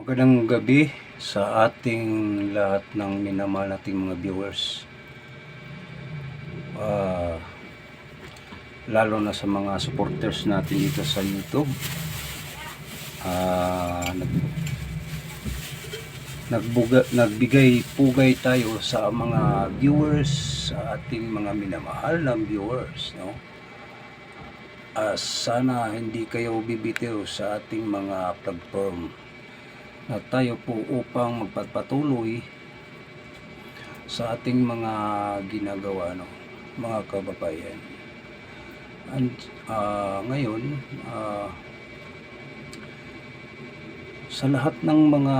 Magandang gabi sa ating lahat ng minamahal nating mga viewers. Lalo na sa mga supporters natin dito sa YouTube. Nagbigay pugay tayo sa mga viewers, sa ating mga minamahal na viewers, no? Sana hindi kayo bibitiw sa ating mga platform na tayo po upang magpatuloy sa ating mga ginagawa, no, mga kababayan. And ngayon, sa lahat ng mga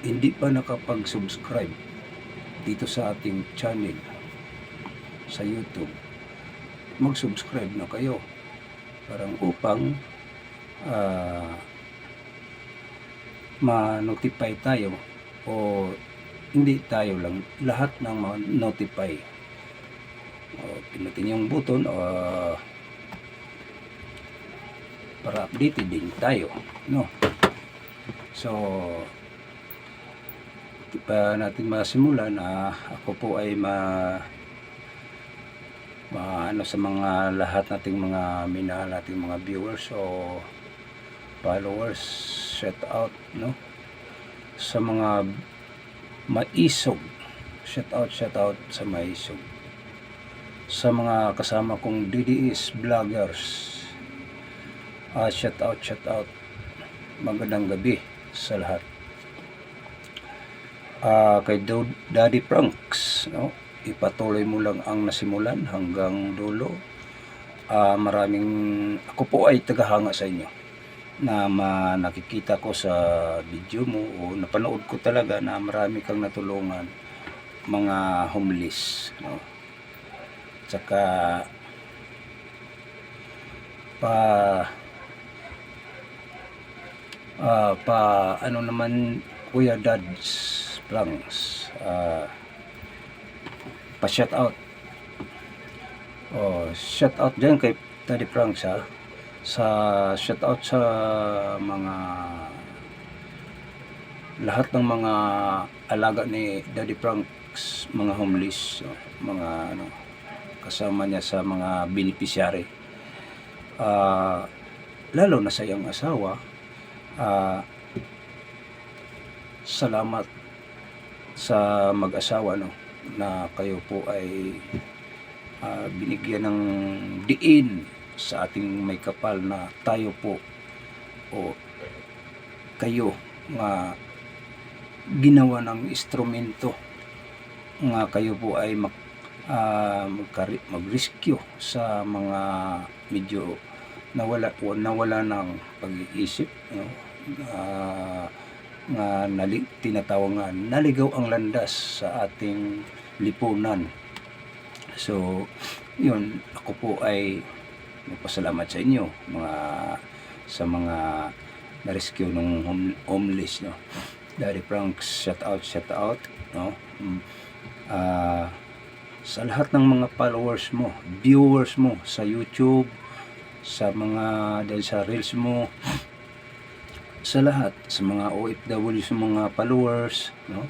hindi pa nakapag-subscribe dito sa ating channel sa YouTube, mag-subscribe na kayo parang upang ma-notify tayo, o hindi tayo lang, lahat ng ma-notify. Pinutin yung button para updated din tayo, no? So di pa natin masimulan, ako po ay ano sa mga lahat nating mga minahal nating mga viewers o followers, shout out, no, sa mga maisog, shout out sa maisog, sa mga kasama kong DDS vloggers, shout out, magandang gabi sa lahat. Kay Daddy Franks, no, ipatuloy mo lang ang nasimulan hanggang dulo. Ako po ay tagahanga sa inyo na nakikita ko sa video mo, o napanood ko talaga na marami kang natulungan mga homeless, no? Tsaka ano naman, Kuya Dads Planks, pa shout out, shout out din kay Daddy Franks, sa shout out sa mga lahat ng mga alaga ni Daddy Franks, mga homeless, mga ano, kasama niya sa mga beneficiary, lalo na sa iyong asawa. Salamat sa mag-asawa, no, na kayo po ay binigyan ng diin sa ating may kapal na tayo po, o kayo nga ginawa ng instrumento nga kayo po ay mag-rescue sa mga medyo nawala ng pag-iisip, no? Tinatawag nga naligaw ang landas sa ating lipunan. So yun, ako po ay magpasalamat sa inyo, sa mga na-rescue ng homeless, no? Daddy Franks, shout out, no? Sa lahat ng mga followers mo, viewers mo sa YouTube, sa mga dahil sa reels mo, sa lahat, sa mga OFW, sa mga followers, no?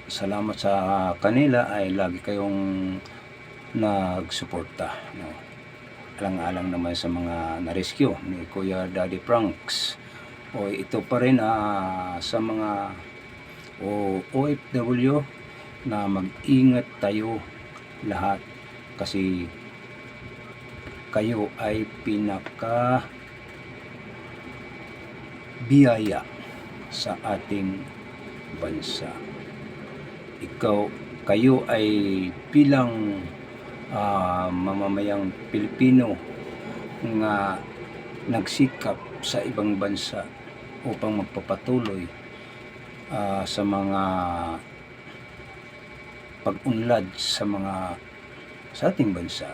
Salamat sa kanila, ay lagi kayong nagsuporta, no? Alang-alang naman sa mga na-rescue ni Kuya Daddy Franks. O ito pa rin sa mga OFW na mag-ingat tayo lahat, kasi kayo ay pinaka biyaya sa ating bansa. Kayo ay bilang mamamayang Pilipino nga nagsikap sa ibang bansa upang magpapatuloy sa mga pag-unlad sa ating bansa,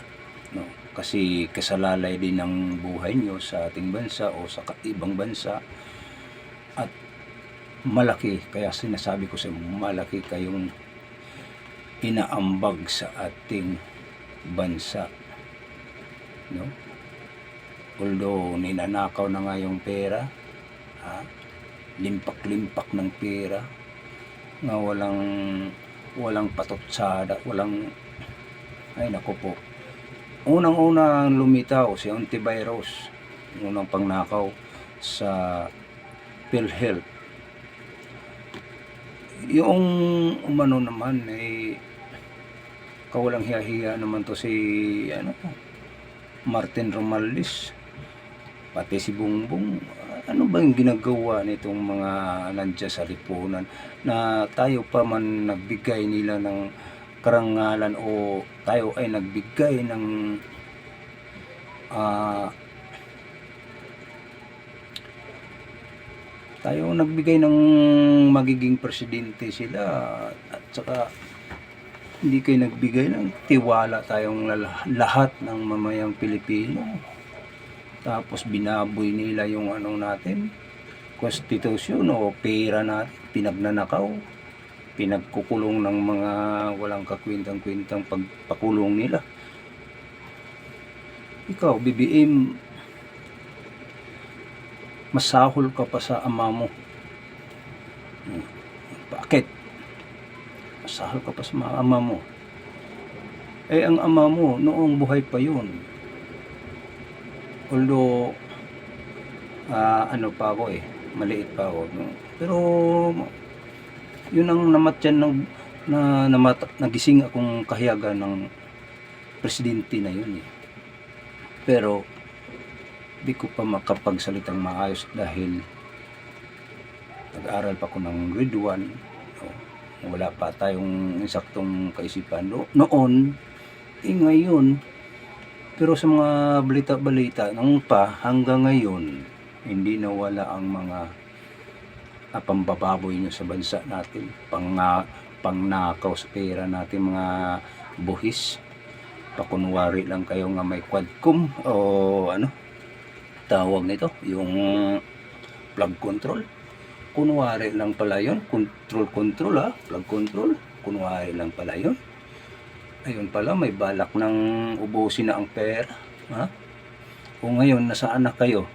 no? Kasi kasalalay din ng buhay nyo sa ating bansa o sa ibang bansa, at malaki, kaya sinasabi ko sa malaki kayong inaambag sa ating bansa, no? Although ninanakaw na nga yung pera, ha? Limpak-limpak ng pera na walang patutsada, ay naku po. Unang-unang lumitaw si Ontiveros, unang pangnakaw sa PhilHealth. Yung umano naman ay kawalang hiya-hiya naman to si Martin Romualdez, pati si Bongbong. Ano ba yung ginagawa nitong mga nandiyan sa lipunan na tayo pa man nagbigay nila ng karangalan o tayo ay nagbigay ng magiging presidente sila, at saka hindi kayo nagbigay ng tiwala tayong lahat ng mamayang Pilipino. Tapos binaboy nila yung natin, konstitusyon o pera natin, pinagnanakaw, pinagkukulong ng mga walang kakwintang-kwintang pagpakulong nila. Ikaw, BBM, masahol ka pa sa ama mo. Bakit? Masahol ka pa sa ama mo. Eh, ang ama mo, noong buhay pa yun. Although, pa ako maliit pa ako. No? Pero, yun ang namatyan nagising akong kahiyagan ng presidente na yun eh. Pero, di ko pa makapagsalitang maayos dahil nag-aaral pa ako ng grade 1. Wala pa tayong insaktong kaisipan noon. Ngayon, pero sa mga balita-balita nung pa hanggang ngayon, hindi nawala ang mga pambababoy nyo sa bansa natin, pangnakaw sa pera natin, mga buhis. Pakunwari lang kayo nga may quadcom o tawag nito, yung plug control. Kunwari lang pala yun, control plug control, kunwari lang pala yun. Ayun pala, may balak ng ubusin na ang pera. Ha? O ngayon, nasaan na kayo?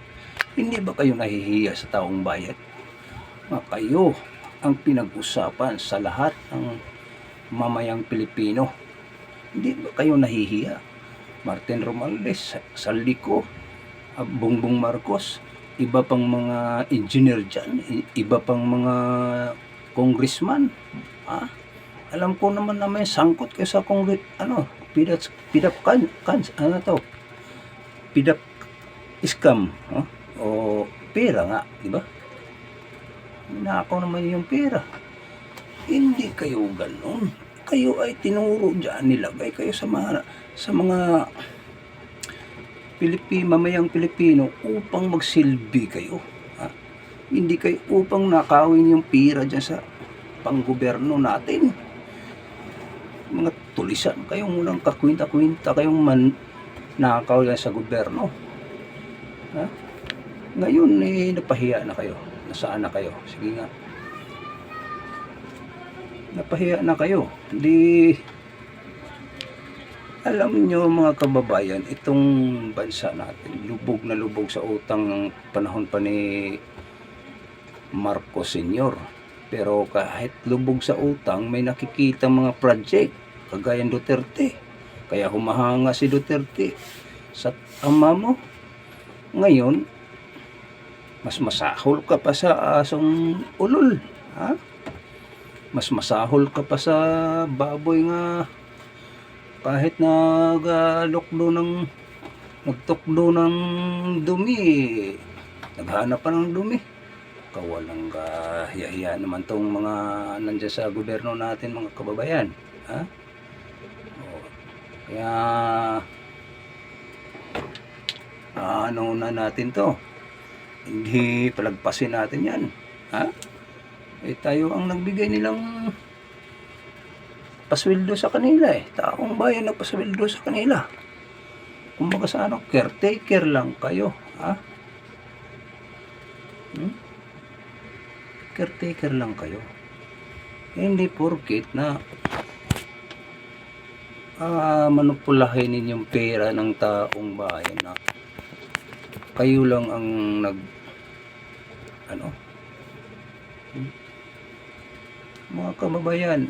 Hindi ba kayo nahihiya sa taong bayan? Kayo ang pinag-usapan sa lahat ng mamayang Pilipino. Hindi ba kayo nahihiya? Martin Romualdez, Saldico, Bongbong Marcos, iba pang mga engineer dyan, iba pang mga congressman. Ha? Alam ko naman na may sangkot kayo sa PDAP scam, o pera nga, di ba? Nakaw naman yung pera. Hindi kayo ganon. Kayo ay tinuro dyan, nilagay kayo sa mga mamayang Pilipino upang magsilbi kayo. Ha? Hindi kayo upang nakawin yung pera dyan sa panggoberno natin. Mga tulisan kayong walang kakwinta-kwinta, kayong nakaw yan sa gobyerno. Ha? Ngayon napahiya na kayo. Nasaan na kayo? Sige nga. Napahiya na kayo. Hindi, alam nyo mga kababayan, itong bansa natin lubog na lubog sa utang ng panahon pa ni Marcos Sr. Pero kahit lubog sa utang, may nakikita mga project kagaya Duterte. Kaya humahanga si Duterte sa ama mo. Ngayon, mas masahol ka pa sa asong ulol. Ha? Mas masahol ka pa sa baboy nga kahit nagtuklo ng dumi, naghanap pa ng dumi. Kawalang hiya-hiya naman tong mga nandiyan sa gobyerno natin, mga kababayan. Ha? Kaya na natin to, hindi palagpasin natin yan. Ha? Tayo ang nagbigay nilang pasweldo sa kanila taong bayan na pasweldo sa kanila. Kumbaga sa caretaker lang kayo. Ha? Caretaker lang kayo. Hindi porket na manupulahin ninyong pera ng taong bayan na kayo lang ang ano, mga kababayan,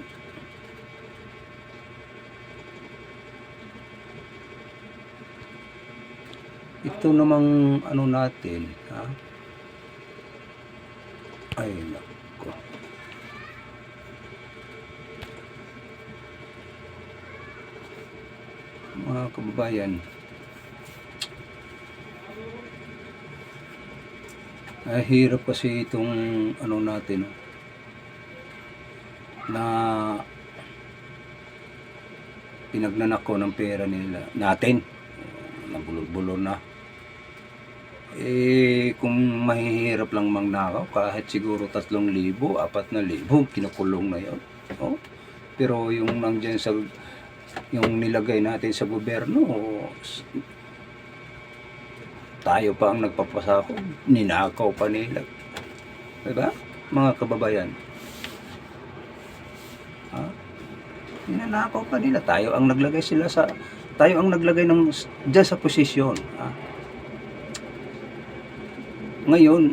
ito namang ano natin, ha? Ay, nako. Mga kababayan, hirap kasi itong ano natin, na pinagnanakaw ng pera nila natin, nabulol-bulol na. Kung mahihirap lang mangnakaw, kahit siguro 3,000, 4,000, kinukulong na yun. Oh? Pero yung nandiyan sa, yung nilagay natin sa gobyerno, tayo pa ang nagpapasakop, ninakaw pa nila. Diba, mga kababayan? Ha? Ninanakaw pa nila. Tayo ang naglagay ng dyan sa posisyon. Ha? Ngayon,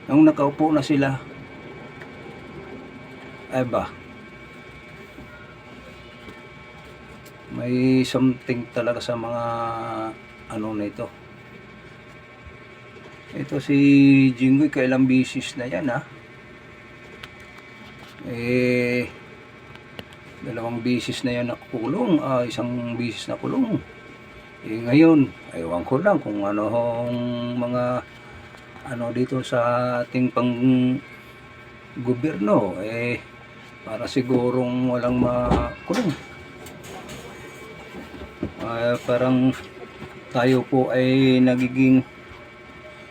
nung nakaupo na sila, ay ba, may something talaga sa mga ano na ito. Ito si Jinggoy, kailang bisis na yan, ha? 2 bisis na yan nakulong, isang bisis na kulong. Ngayon, ewan ko lang kung ano mga ano dito sa ating pang gobyerno, para sigurong walang makulong. Parang tayo po ay nagiging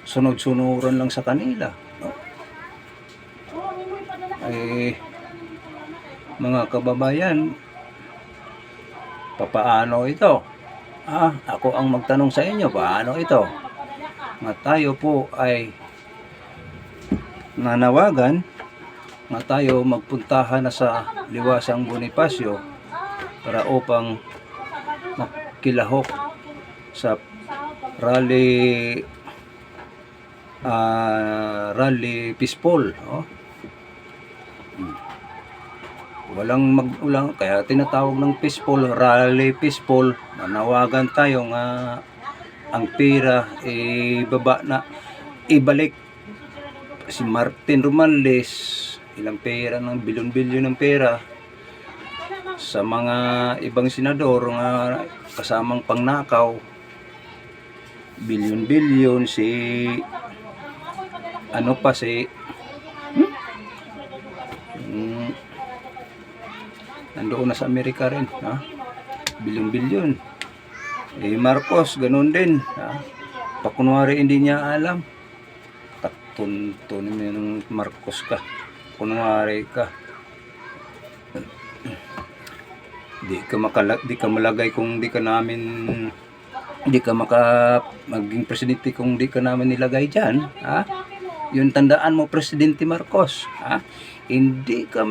sunod-sunuran lang sa kanila, no? Mga kababayan, papaano ito? Ako ang magtanong sa inyo, paano ito? Nga tayo po ay nanawagan nga tayo magpuntahan na sa Liwasang Bonifacio para upang makilahok sa rally peaceful, oh. Walang kaya tinatawag ng peaceful, rally peaceful. Nanawagan tayo nga ang pera ibalik. Si Martin Romualdez, ilang pera ng bilyon-bilyon ng pera sa mga ibang senador nga kasamang pangnakaw, bilyon-bilyon. Si ano pa, si nandoon na sa Amerika rin, ha? Bilyon-bilyon. Marcos, ganun din, ha? Pakunwari hindi niya alam. Tatuntunin mo yung Marcos ka. Kunwari ka. Di ka malagay kung di ka maging presidente kung di ka namin nilagay dyan, ha? Yun, tandaan mo, Presidente Marcos, ha? Hindi ka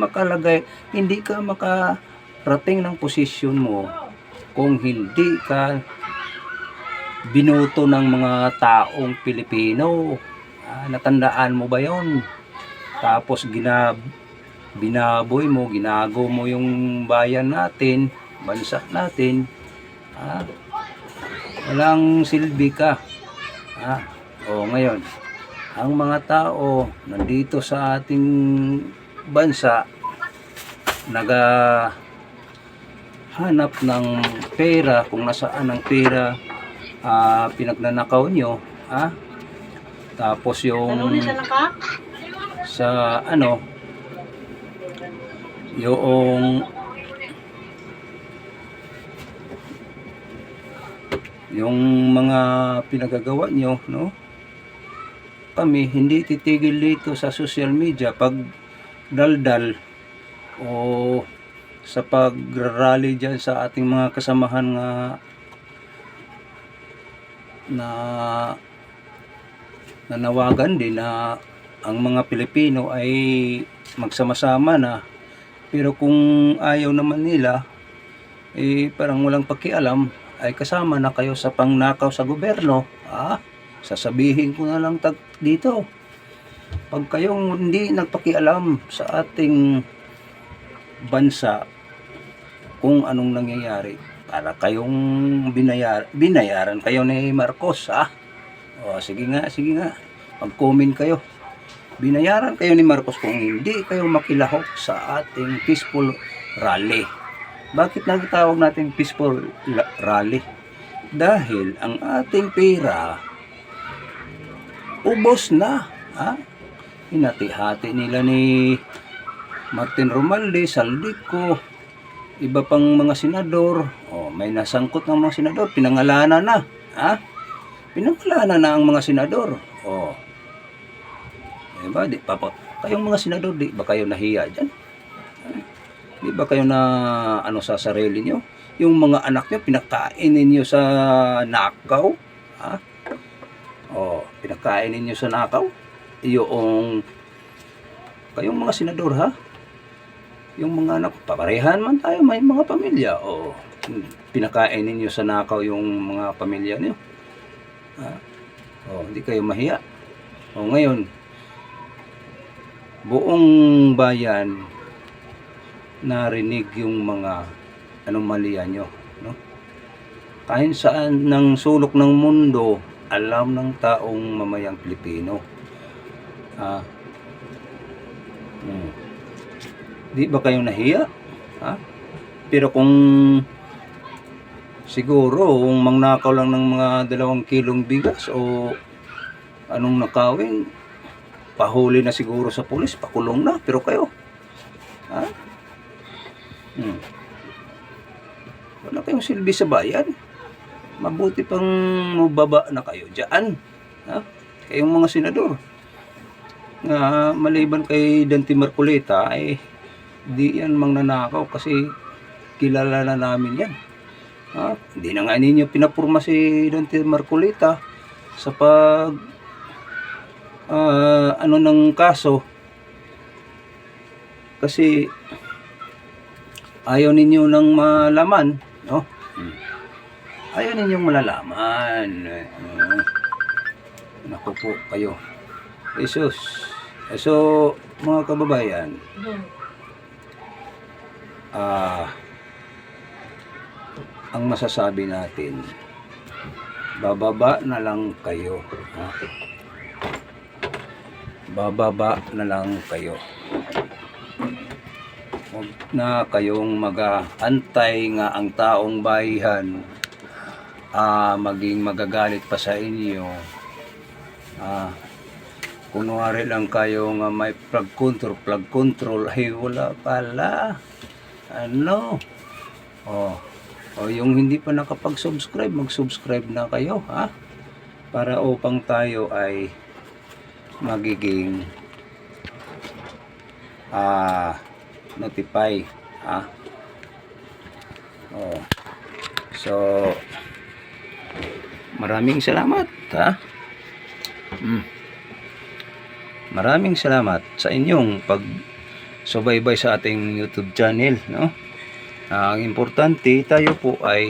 makarating ng posisyon mo kung hindi ka binoto ng mga taong Pilipino. Natandaan mo ba yon? Tapos binaboy mo, ginago mo yung bayan natin, bansa natin, walang silbi ka. Ngayon, ang mga tao nandito sa ating bansa naghahanap ng pera, kung nasaan ang pera pinagnanakaw nyo, tapos yung sa ano, yung mga pinagagawa nyo, no? Kami hindi titigil dito sa social media pag daldal o sa pag-rally dyan sa ating mga kasamahan na nanawagan din na ang mga Pilipino ay magsama-sama na. Pero kung ayaw naman nila, parang walang pakialam, ay kasama na kayo sa pangnakaw sa gobyerno, sasabihin ko na lang dito. Pag kayong hindi nagpakialam sa ating bansa kung anong nangyayari, para kayong binayaran kayo ni Marcos, ha? O, sige nga, mag-comment kayo. Binayaran kayo ni Marcos kung hindi kayo makilahok sa ating peaceful rally. Bakit nagtawag natin peaceful rally? Dahil ang ating pera ubos na, ha? Hinati-hati nila ni Martin Romualdez, Saldico, iba pang mga senador. Oh, may nasangkot ng mga senador, pinangalanan na, ha? Pinangalanan na ang mga senador. Oh. Diba? Di pa po. Kayong mga senador, di ba kayo nahiya dyan? Di ba kayo na ano sa sarili nyo? Yung mga anak nyo, pinakain ninyo sa nakaw? Ha? Oh, pinakain ninyo sa nakaw? Yung kayong mga senador, ha? Yung mga anak, paparehan man tayo, may mga pamilya. Oh, pinakain ninyo sa nakaw yung mga pamilya niyo. Ha? Oh, hindi kayo mahiya. Oh, ngayon, buong bayan narinig yung mga anomalya nyo, no? Kahit saan ng sulok ng mundo, alam ng taong mamayang Pilipino. Di ba kayo nahiya? Ha? Pero kung siguro kung mangnakaw lang ng mga 2 kilong bigas o anong nakawin, pahuli na siguro sa pulis, pakulong na. Pero kayo, ha? Wala kayong silbi sa bayan. Mabuti pang mababa na kayo dyan, ha? Kayong mga senador nga maliban kay Dante Marcolita, ay di yan mangnanakaw kasi kilala na namin yan, ha? Hindi na nga ninyo pinapurma si Dante Marcolita sa pag ano ng kaso kasi ayaw ninyo nang malaman, no? Ayaw ninyong malalaman. Naku po kayo. Jesus. So, mga kababayan, ang masasabi natin, bababa na lang kayo, ha? Bababa na lang kayo. Huwag na kayong mag-antay nga ang taong bayan maging magagalit pa sa inyo. Kunwari lang kayo nga may plug control, ay wala pala. Ano? Yung hindi pa nakapag-subscribe, mag-subscribe na kayo, ha? Para upang tayo ay magiging notify, ha? So maraming salamat, ha? Maraming salamat sa inyong pagsubaybay sa ating YouTube channel, no? Ang importante tayo po ay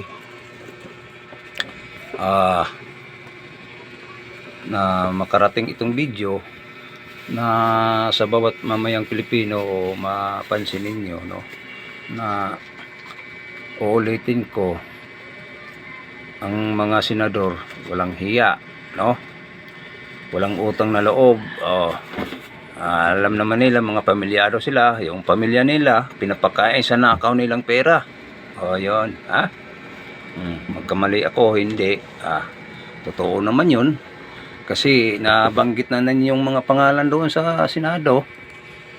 na makarating itong video na sa bawat mamayang Pilipino o mapansin ninyo, no? Na uulitin ko, ang mga senador walang hiya, no? Walang utang na loob. Alam naman nila, mga pamilyado sila, yung pamilya nila pinapakain sa nakaw nilang pera. Yun, ha? Magkamali ako, hindi. Totoo naman yun. Kasi nabanggit na yung mga pangalan doon sa Senado.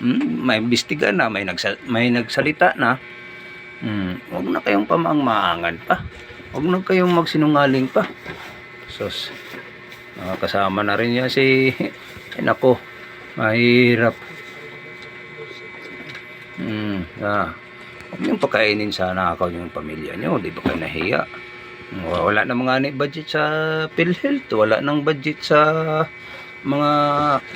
May imbestiga na, may nagsalita na. Huwag na kayong pamangmaangan pa. Huwag na kayong magsinungaling pa. Sos, kasama na rin yan si nako, mahirap. Huwag niyong pakainin sa nakaw yung pamilya nyo. Di ba kayo nahiya? Wala na mga budget sa PhilHealth, wala nang budget sa mga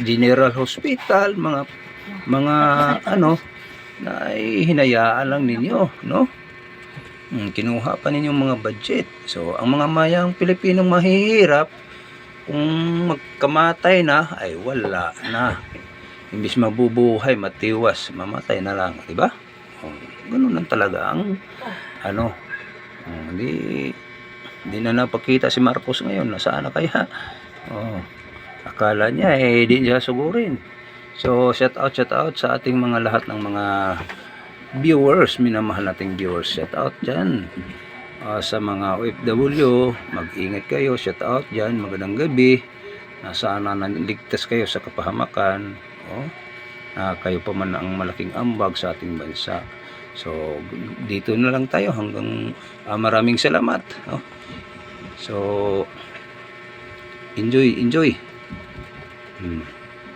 general hospital, mga ano na hinayaan lang ninyo, no? Kinuha pa ninyong mga budget. So ang mga mayang Pilipinong mahihirap, kung magkamatay na ay wala na, imbis mabubuhay, matiwas, mamatay na lang, di ba? Ganun lang talaga ang ano. Hindi na napakita si Marcos ngayon, nasaan na kaya? Akala niya di niya sugurin. So shout out sa ating mga lahat ng mga viewers, minamahal nating viewers. Shout out dyan sa mga OFW, mag-ingat kayo. Shout out dyan, magandang gabi. Sana naligtas kayo sa kapahamakan. Kayo pa man ang malaking ambag sa ating bansa. So dito na lang tayo hanggang maraming salamat. So enjoy.